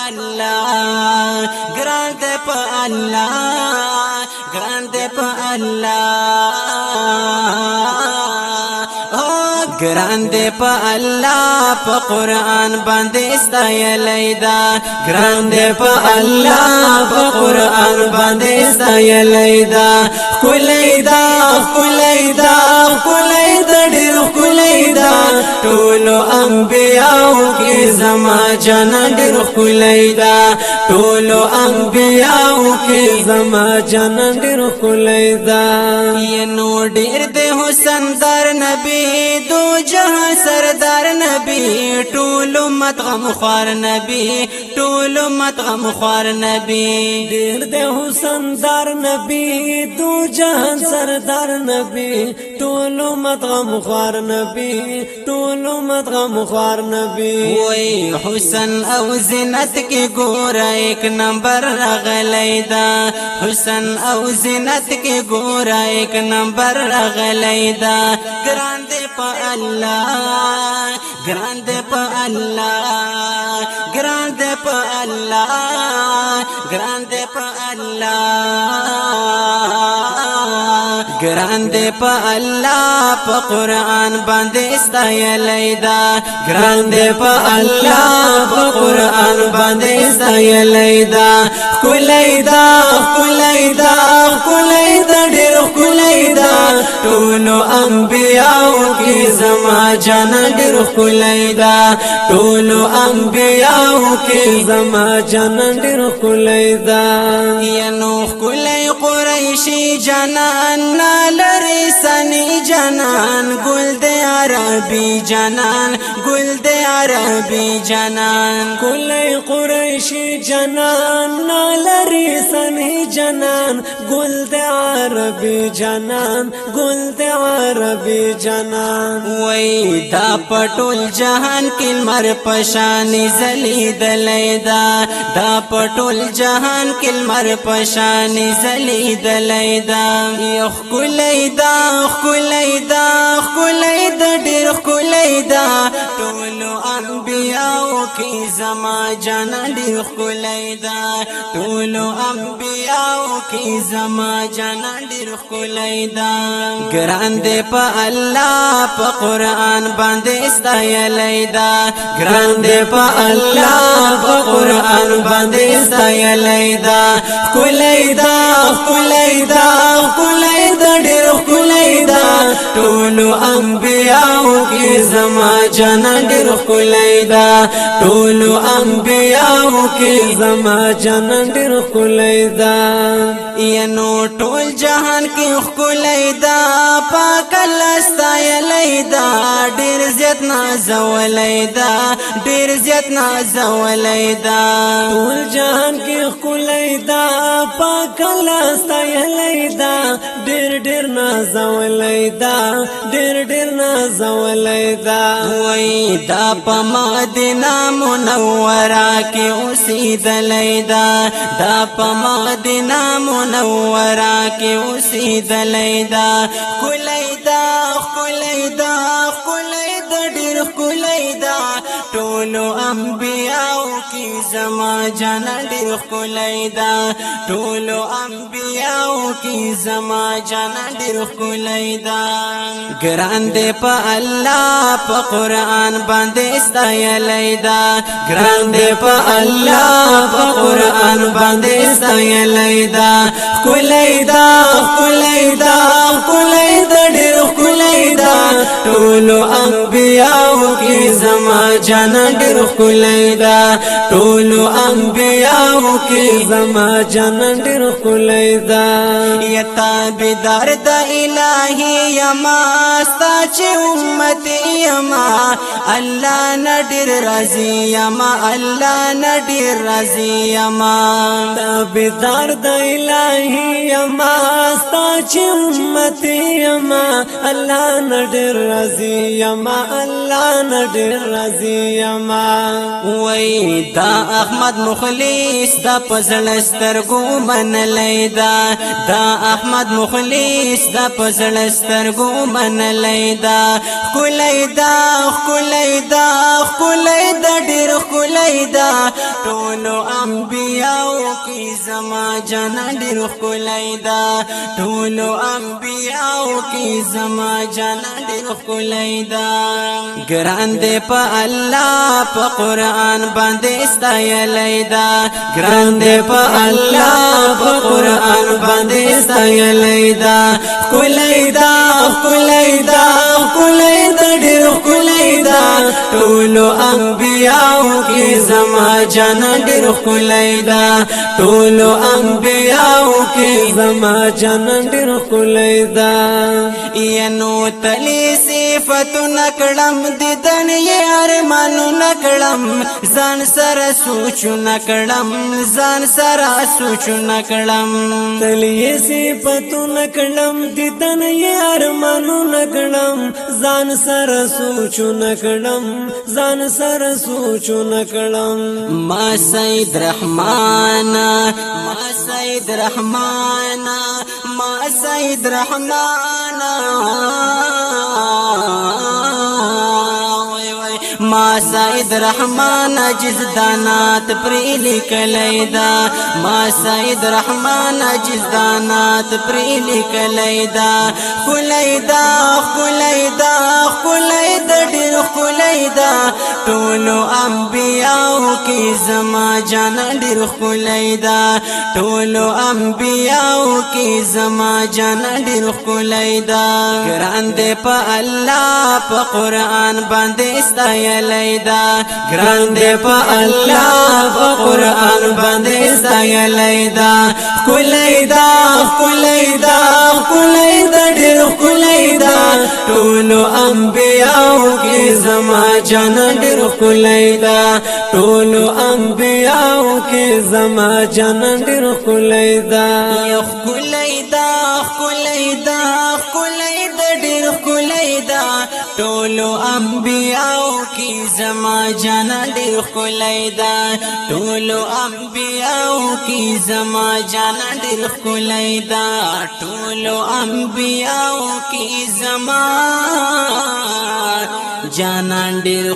الله ګران دې په الله ګران دې په الله ګران دې په الله په قرآن باندې ستایلی دا ګران دې په الله په قرآن باندې ستایلی دا ښکلی دا ښکلی دا ښکلی دا ډېر ښکلی دا ټولو انبیاو کې زما جانان ډېر ښکلی دا ټولو انبیاو کې زما جانان ډېر ښکلی دا نو ډېر دې حسن در نبی دو جہاں سردار نبی ټول امت غم خوار نبی ټول امت غم خوار نبی ډېر دې حسن دار نبی دو جهان سردار نبی ټول امت غم خوار نبی ټول امت غم خوار نبی وای حسن او زینت کې ګورا ایک نمبر راغلی دا حسن او زینت کې ګورا ایک نمبر راغلی دا ګران دې په الله ګران دې په الله ګران دې په الله ګران دې په الله ګران دې په الله په قرآن باندې ستایلی دا ګران دې په الله په قرآن باندې ستایلی دا ښکلی دا ښکلی دا ښکلی دا ډېر ښکلی دا ټولو انبیاو کې زما جانان ډېر ښکلی دا ټولو انبیاو کې زما جانان ډېر ښکلی دا نو ښکلی قریشي جانان نالري سني جانان ګل د عربي جانان ګل د عربي جانان ښکلی قریشي جانان نالري سني جانان ګل د عربي جانان ګل د عربي جانان وای دا پټول جهان کې مر پشان زلیدلی دا دا پټول جهان کې مر پشان زلیدلی دا ښکلی دا ښکلی دا ښکلی دا ډېر ښکلی دا ټولو انبیاو کې زما جانان ډېر ښکلی دا ټولو انبیاو کې زما جانان ډېر ښکلی دا ګران دې په الله په قرآن باندې ستایلی دا ګران دې په الله په قرآن باندې ستایلی دا ښکلی دا ښکلی دا ښکلی دا ډېر ښکلی دا ټولو انبیاو کې زما جانان ډېر ښکلی دا ټولو انبیاو کې زما جانان ډېر ښکلی دا نو ټول جهان کې ښکلی دا پاک الله ستایلی دا ډېر زیات نازولی دا ډېر زیات نازولی دا ټول جهان کې ښکلی دا پاک الله ستایلی دا ډېر ډېر نازولی دا ډېر ډېر نازولی دا وای دا په مدینه منوره کې اوسېدلی دا دا په مدینه منوره کې اوسېدلی دا ښکلی دا ښکلی دا ښکلی دا ډېر ښکلی دا ټولو انبیاو کې زما جانان ډېر ښکلی دا ټولو انبیاو کې زما جانان ډېر ښکلی دا ګران دې په الله په قرآن باندې ستایلی دا ګران دې په الله په قرآن باندې ستایلی دا ښکلی دا ښکلی دا ښکلی دا ډېر ښکلی دا ټولو انبیاو کې زما جانان ډېر ښکلی دا ټولو انبیاو کې زما جانان ډېر ښکلی دا یا تابعدار د الهي یما ستا چې امت یما الله نه ډېر راضي یما الله نه ډېر راضي یما تابعدار د الهي یما ستا چې امت یما الله نه ډېر راضي یما الله نه ډېر راضي یما وای دا احمد مخلص دا پزړ سترګو منلای دا احمد مخلص دا پزړ سترګو منلای دا خلای دا ډېر خلای دا ټولو انبیاء کی زما جان ډېر خلای دا ټولو انبیاء کی زما جان ډېر خلای دا ګران دې په الله په قران باندې استایلای دا ګران دې په الله په قران باندې استایلای دا خلای دا ډېر خلای دا ټولو انبیاء کی زما جان ډېر خلای دا ټولو انبیاء کی زما جان ډېر خلای دا ینو تلی صفت نکړم ددن یې ارمانو نکړم ځان سره سوچ نکړم تلی صفت نکړم ددن یې ارمانو نکړم ځان سره سوچ نکړم ما سید رحمان ما سید رحمان جزدانات پریلی کلیدا ما سید رحمان جزدانات پریلی کلیدا خلیدا ډېر خلیدا ټولو انبیاء کی زما جان ډېر خلیدا ټولو انبیاء کی زما جان ډېر خلیدا ګران دې په الله په قران باندې استایلای دا ګران دې په الله په قران باندې استایلای دا خلیدا ډېر خلیدا ټولو انبیاء کی زما جان ډېر خلیدا ټولو انبیاء کی زما جان ډېر خلیدا یو خلیدا ډېر خلیدا ټولو انبیاء کی زما جان ډېر خلیدا ټولو انبیاء کی زما جان ډېر خلیدا ټولو انبیاء کی زما جان ډېر